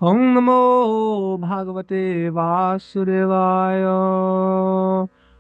Om Namo Bhagavate Vasudevaya.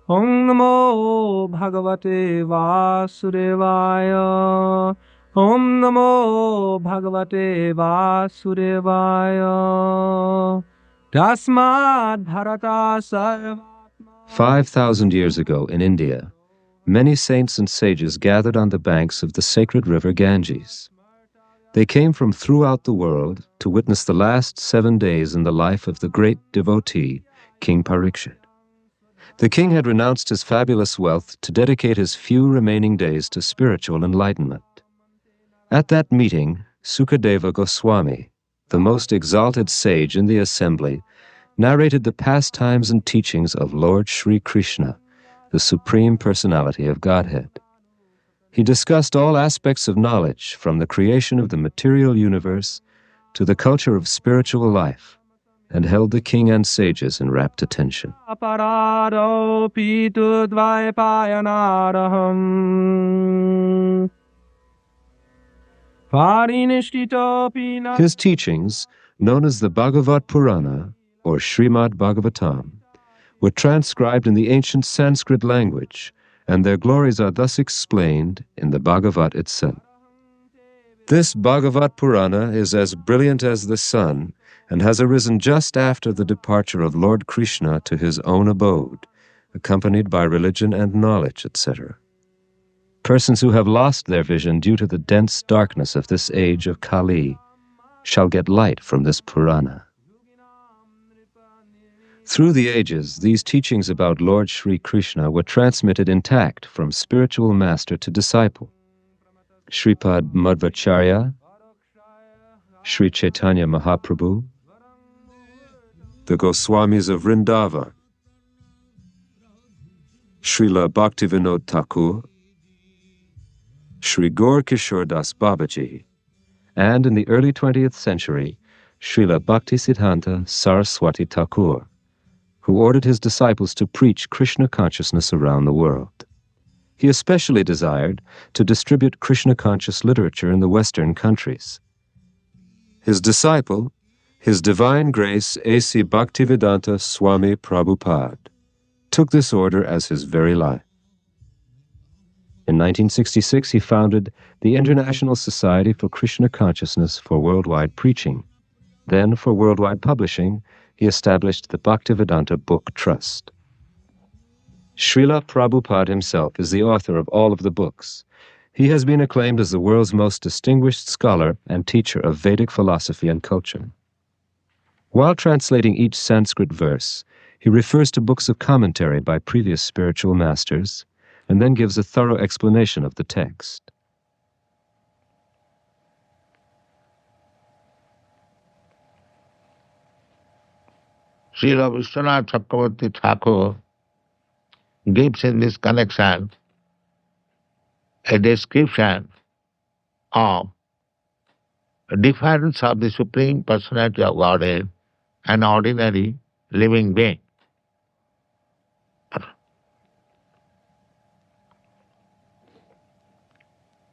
Om Namo Bhagavate Vasudevaya. Om Namo Bhagavate Vasudevaya. Tasmad Bharata Sarva. 5,000 years ago in India, many saints and sages gathered on the banks of the sacred river Ganges. They came from throughout the world to witness the last 7 days in the life of the great devotee, King Parikshit. The king had renounced his fabulous wealth to dedicate his few remaining days to spiritual enlightenment. At that meeting, Sukadeva Goswami, the most exalted sage in the assembly, narrated the pastimes and teachings of Lord Sri Krishna, the Supreme Personality of Godhead. He discussed all aspects of knowledge, from the creation of the material universe to the culture of spiritual life, and held the king and sages in rapt attention. His teachings, known as the Bhagavat Purana, or Srimad-Bhagavatam, were transcribed in the ancient Sanskrit language, and their glories are thus explained in the Bhagavat itself. This Bhagavat Purana is as brilliant as the sun and has arisen just after the departure of Lord Krishna to his own abode, accompanied by religion and knowledge, etc. Persons who have lost their vision due to the dense darkness of this age of Kali shall get light from this Purana. Through the ages, these teachings about Lord Sri Krishna were transmitted intact from spiritual master to disciple. Sripad Madhvacharya, Sri Chaitanya Mahaprabhu, the Goswamis of Vrindavan, Srila Bhaktivedanta Thakur, Sri Gaur Kishore Das Babaji, and in the early 20th century, Srila Bhaktisiddhanta Saraswati Thakur, who ordered his disciples to preach Krishna consciousness around the world. He especially desired to distribute Krishna-conscious literature in the Western countries. His disciple, His Divine Grace A.C. Bhaktivedanta Swami Prabhupada, took this order as his very life. In 1966, he founded the International Society for Krishna Consciousness for Worldwide Preaching. Then, for worldwide publishing, he established the Bhaktivedanta Book Trust. Srila Prabhupada himself is the author of all of the books. He has been acclaimed as the world's most distinguished scholar and teacher of Vedic philosophy and culture. While translating each Sanskrit verse, he refers to books of commentary by previous spiritual masters, and then gives a thorough explanation of the text. Srila Vishwanath Chakravarti Thakur gives in this connection a description of the difference of the Supreme Personality of Godhead and ordinary living being.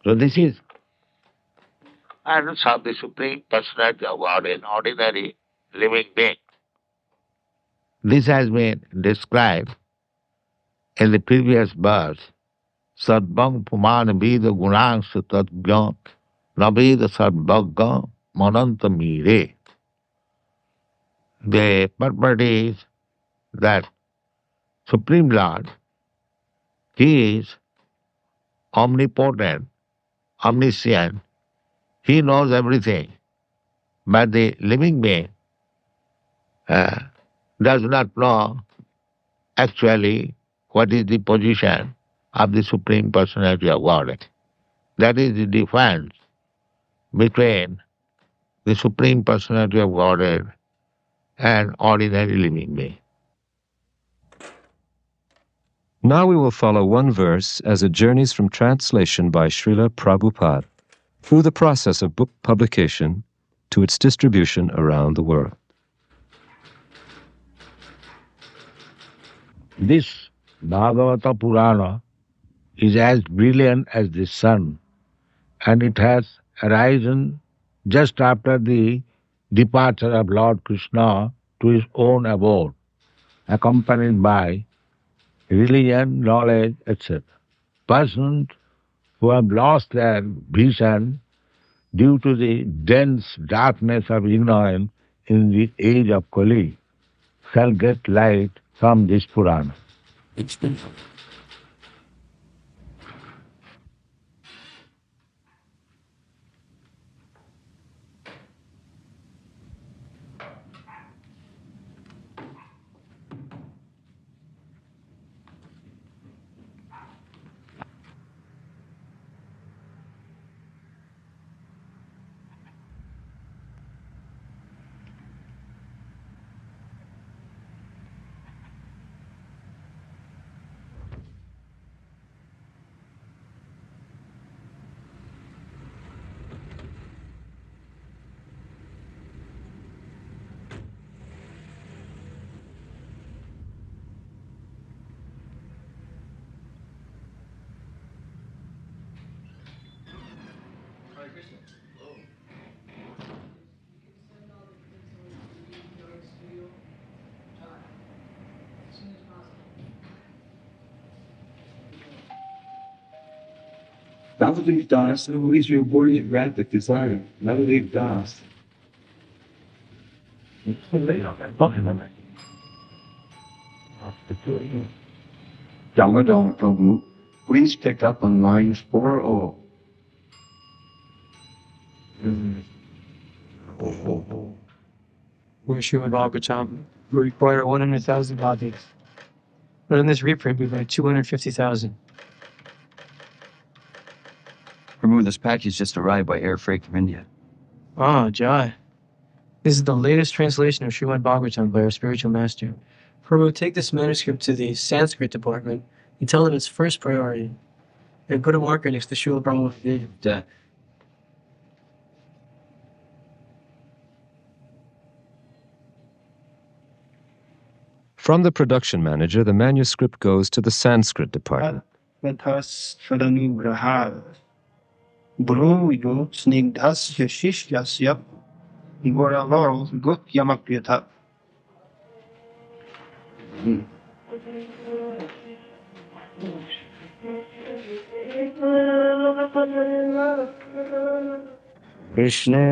So this is the difference of the Supreme Personality of Godhead and ordinary living being. This has been described in the previous verse. Sadbang Pumana Vida Gunang Sutatgyan Navida Sadbhagga Mananta Mire. The purport is that Supreme Lord, He is omnipotent, omniscient, He knows everything, but the living being does not know actually what is the position of the Supreme Personality of Godhead. That is the difference between the Supreme Personality of Godhead and ordinary living being. Now we will follow one verse as it journeys from translation by Srila Prabhupada through the process of book publication to its distribution around the world. This Bhagavata Purana is as brilliant as the sun, and it has arisen just after the departure of Lord Krishna to his own abode, accompanied by religion, knowledge, etc. Persons who have lost their vision due to the dense darkness of ignorance in the age of Kali shall get light from this Purana. Now that they've done us, at least you're worthy of graphic design. Now that they've done us. Damadam Prabhu, please pick up on lines 4. Where's Srimad-Bhagavatam? We require 100,000 copies. But in this reprint, we've got 250,000. Prabhu, this package just arrived by air freight from India. Ah, Jai. This is the latest translation of Srimad-Bhagavatam by our spiritual master. Prabhu, take this manuscript to the Sanskrit department and tell them it's first priority. And put a marker next to Srila Prabhupada. From the production manager, the manuscript goes to the Sanskrit department. Krishna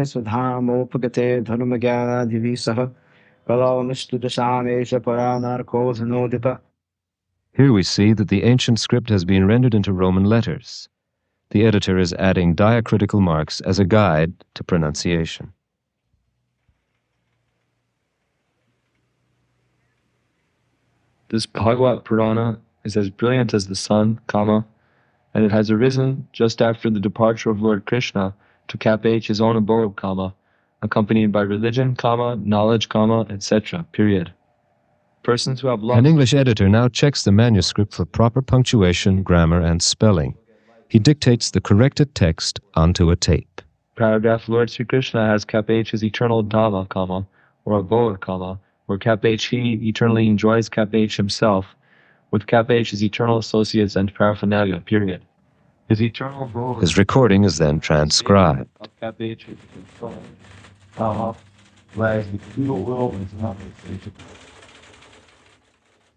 Sudhamopagate Dharmagana Divisaha Kalamistudashamesha Paranarkodhanodita. Here we see that the ancient script has been rendered into Roman letters. The editor is adding diacritical marks as a guide to pronunciation. This Bhagavad Purana is as brilliant as the sun, and it has arisen just after the departure of Lord Krishna to cap H his own abode, accompanied by religion, knowledge, etc. Period. Persons who have lost... An English editor now checks the manuscript for proper punctuation, grammar, and spelling. He dictates the corrected text onto a tape. Paragraph Lord Sri Krishna has cap H his eternal Dhamma, or abode, where cap H he eternally enjoys cap H himself, with cap H his eternal associates and paraphernalia, period. His eternal abode... His recording is then transcribed. Cap H is whereas the feudal will is not mistaken.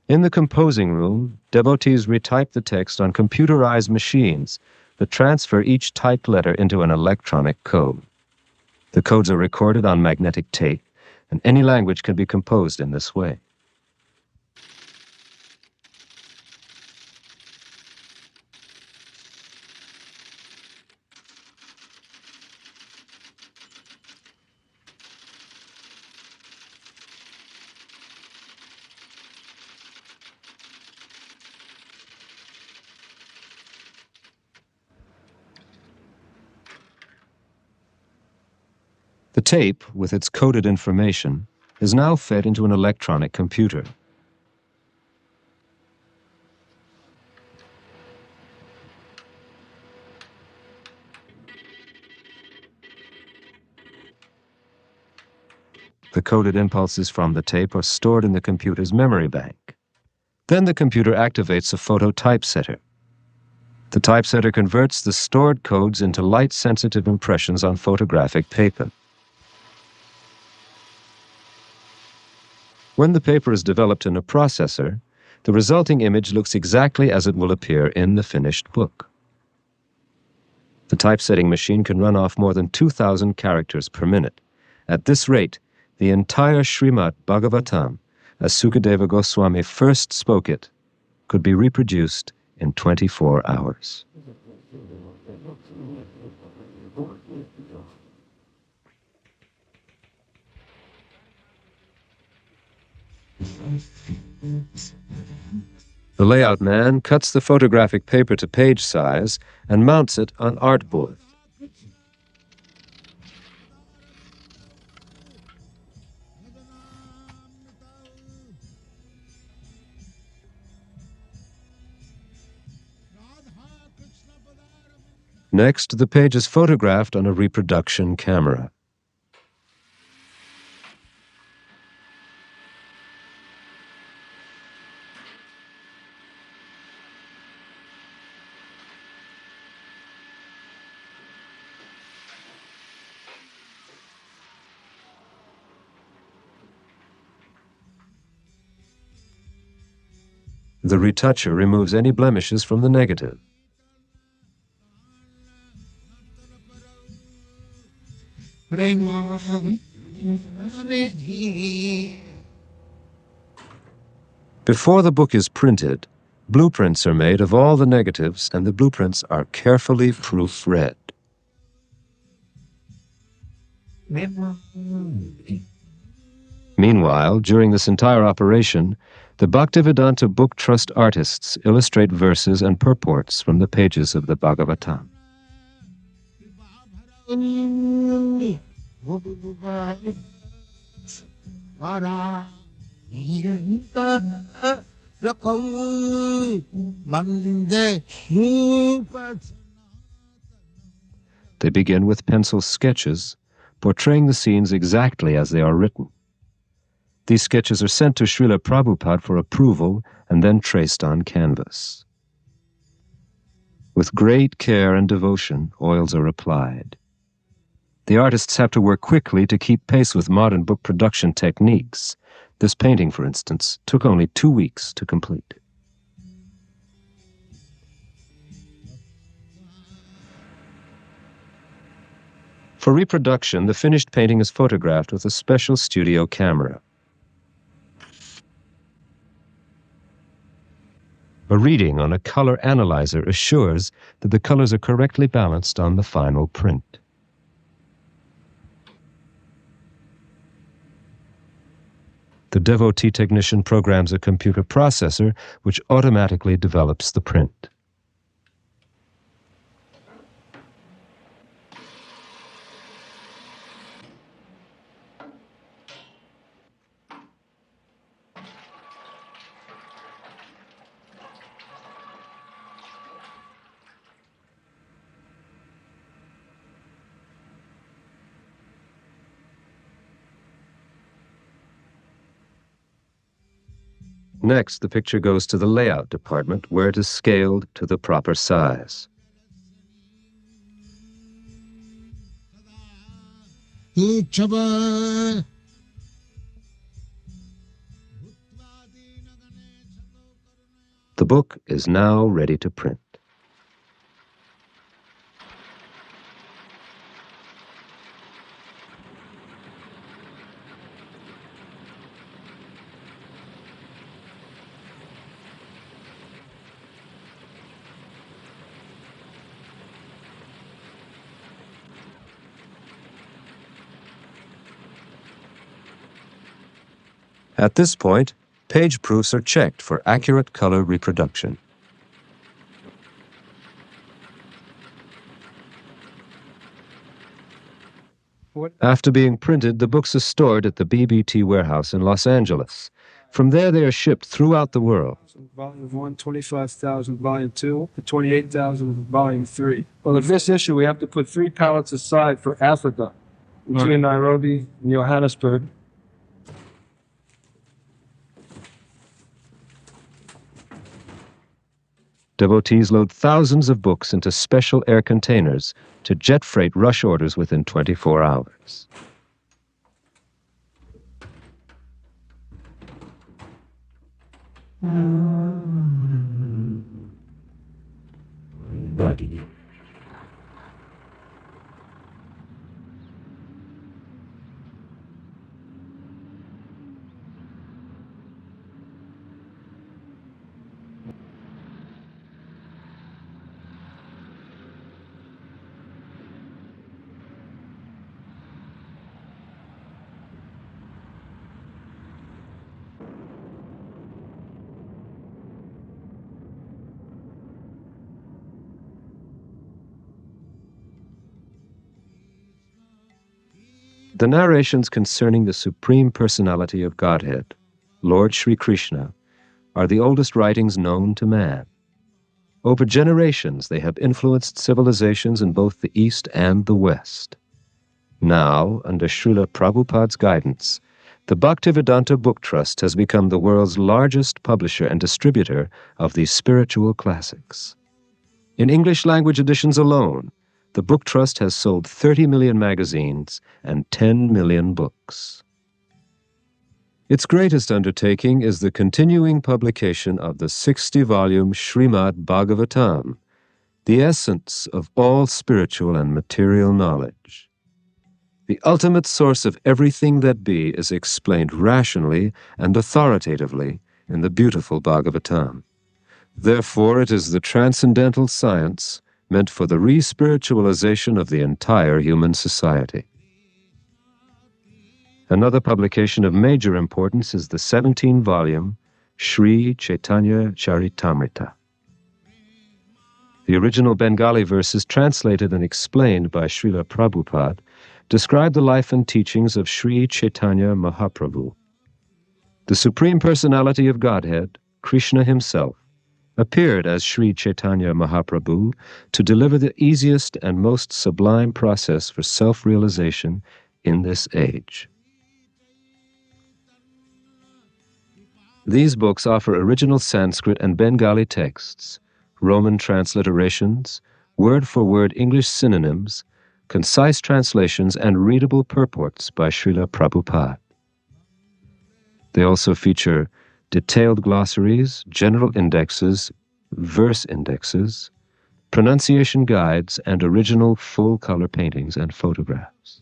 In the composing room, devotees retype the text on computerized machines that transfer each typed letter into an electronic code. The codes are recorded on magnetic tape, and any language can be composed in this way. The tape, with its coded information, is now fed into an electronic computer. The coded impulses from the tape are stored in the computer's memory bank. Then the computer activates a photo typesetter. The typesetter converts the stored codes into light-sensitive impressions on photographic paper. When the paper is developed in a processor, the resulting image looks exactly as it will appear in the finished book. The typesetting machine can run off more than 2,000 characters per minute. At this rate, the entire Srimad-Bhagavatam, as Sukadeva Goswami first spoke it, could be reproduced in 24 hours. The layout man cuts the photographic paper to page size and mounts it on artboard. Next, the page is photographed on a reproduction camera. The retoucher removes any blemishes from the negative. Before the book is printed, blueprints are made of all the negatives, and the blueprints are carefully proofread. Meanwhile, during this entire operation, the Bhaktivedanta Book Trust artists illustrate verses and purports from the pages of the Bhagavatam. They begin with pencil sketches, portraying the scenes exactly as they are written. These sketches are sent to Srila Prabhupada for approval and then traced on canvas. With great care and devotion, oils are applied. The artists have to work quickly to keep pace with modern book production techniques. This painting, for instance, took only 2 weeks to complete. For reproduction, the finished painting is photographed with a special studio camera. A reading on a color analyzer assures that the colors are correctly balanced on the final print. The devotee technician programs a computer processor which automatically develops the print. Next, the picture goes to the layout department, where it is scaled to the proper size. The book is now ready to print. At this point, page proofs are checked for accurate color reproduction. After being printed, the books are stored at the BBT warehouse in Los Angeles. From there, they are shipped throughout the world. Volume 1, 25,000, Volume 2, and 28,000, Volume 3. Well, in this issue, we have to put 3 pallets aside for Africa, between Nairobi and Johannesburg. Devotees load thousands of books into special air containers to jet freight rush orders within 24 hours. The narrations concerning the Supreme Personality of Godhead, Lord Sri Krishna, are the oldest writings known to man. Over generations, they have influenced civilizations in both the East and the West. Now, under Srila Prabhupada's guidance, the Bhaktivedanta Book Trust has become the world's largest publisher and distributor of these spiritual classics. In English language editions alone, the Book Trust has sold 30 million magazines and 10 million books. Its greatest undertaking is the continuing publication of the 60-volume Srimad-Bhagavatam, the essence of all spiritual and material knowledge. The ultimate source of everything that be is explained rationally and authoritatively in the beautiful Bhagavatam. Therefore, it is the transcendental science meant for the re-spiritualization of the entire human society. Another publication of major importance is the 17-volume Sri Chaitanya Charitamrita. The original Bengali verses, translated and explained by Srila Prabhupada, describe the life and teachings of Sri Chaitanya Mahaprabhu. The Supreme Personality of Godhead, Krishna himself, appeared as Sri Chaitanya Mahaprabhu to deliver the easiest and most sublime process for self-realization in this age. These books offer original Sanskrit and Bengali texts, Roman transliterations, word-for-word English synonyms, concise translations, and readable purports by Srila Prabhupada. They also feature detailed glossaries, general indexes, verse indexes, pronunciation guides, and original full-color paintings and photographs.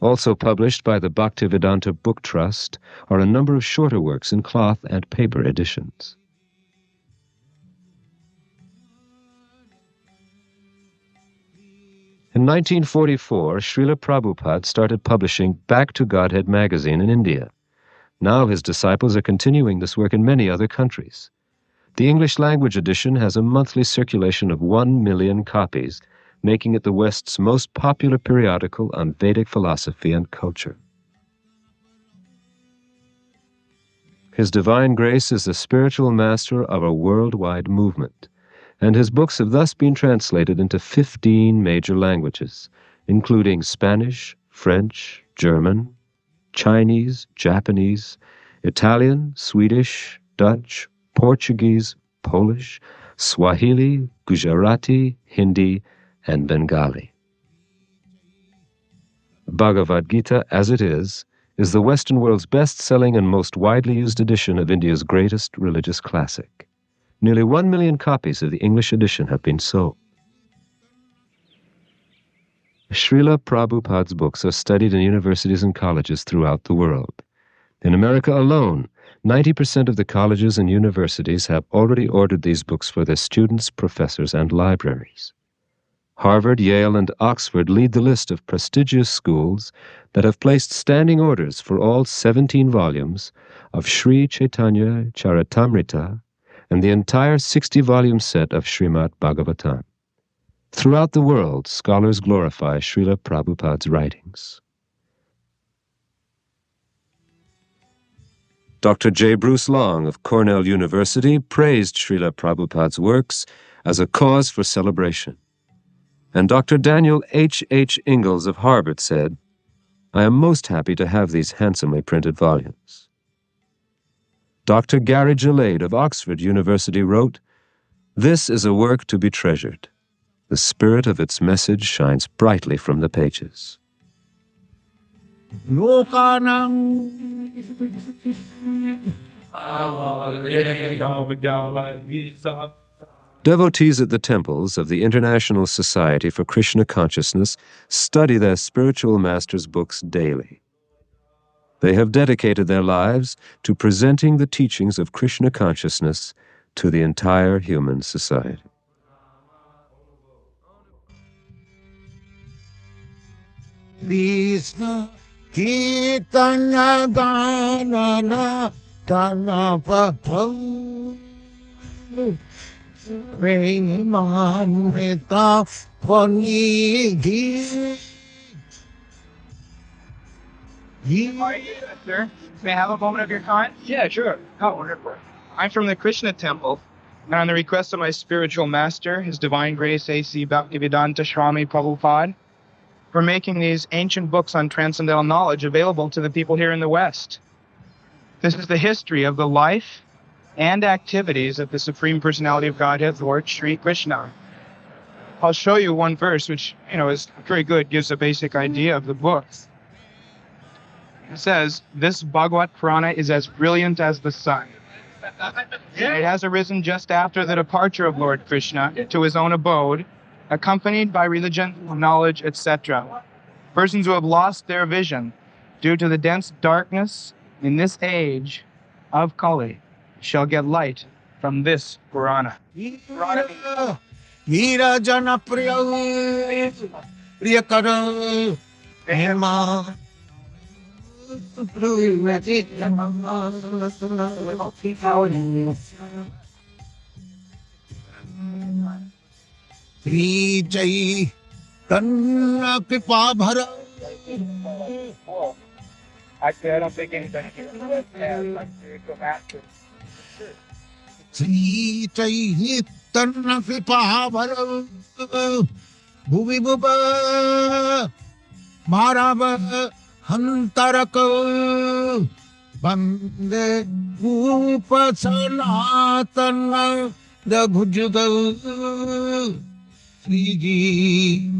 Also published by the Bhaktivedanta Book Trust are a number of shorter works in cloth and paper editions. In 1944, Srila Prabhupada started publishing Back to Godhead magazine in India. Now his disciples are continuing this work in many other countries. The English language edition has a monthly circulation of 1 million copies, making it the West's most popular periodical on Vedic philosophy and culture. His Divine Grace is the spiritual master of a worldwide movement, and his books have thus been translated into 15 major languages, including Spanish, French, German, Chinese, Japanese, Italian, Swedish, Dutch, Portuguese, Polish, Swahili, Gujarati, Hindi, and Bengali. Bhagavad Gita, as it is the Western world's best-selling and most widely used edition of India's greatest religious classic. Nearly 1 million copies of the English edition have been sold. Srila Prabhupada's books are studied in universities and colleges throughout the world. In America alone, 90% of the colleges and universities have already ordered these books for their students, professors, and libraries. Harvard, Yale, and Oxford lead the list of prestigious schools that have placed standing orders for all 17 volumes of Sri Chaitanya Charitamrita and the entire 60-volume set of Srimad-Bhagavatam. Throughout the world, scholars glorify Srila Prabhupada's writings. Dr. J. Bruce Long of Cornell University praised Srila Prabhupada's works as a cause for celebration. And Dr. Daniel H. Ingalls of Harvard said, "I am most happy to have these handsomely printed volumes." Dr. Gary Gillade of Oxford University wrote, "This is a work to be treasured. The spirit of its message shines brightly from the pages." lokanam Devotees at the temples of the International Society for Krishna Consciousness study their spiritual master's books daily. They have dedicated their lives to presenting the teachings of Krishna consciousness to the entire human society. Krishna Kirtana Ganana Tanapatam Premanita Panidhi. How are you, sir? May I have a moment of your time? Yeah, sure. Oh, wonderful. I'm from the Krishna Temple, and on the request of my spiritual master, His Divine Grace A.C. Bhaktivedanta Swami Prabhupada, we're making these ancient books on transcendental knowledge available to the people here in the West. This is the history of the life and activities of the Supreme Personality of Godhead, Lord Sri Krishna. I'll show you one verse, which, is very good, gives a basic idea of the book. It says, this Bhagavad Purana is as brilliant as the sun. It has arisen just after the departure of Lord Krishna to his own abode, accompanied by religion, knowledge, etc. Persons who have lost their vision due to the dense darkness in this age of Kali shall get light from this Purana. Veera Jana Priyakara Hema Sri Jai Tanna Kripa Bhara. Actually, I don't think anything here. Sri Jai Tanna Kripa Bhara Bhuvi Bhuva Marava Hantaraka Bande Bhupa Sanatana the Bhujuga Sri Ji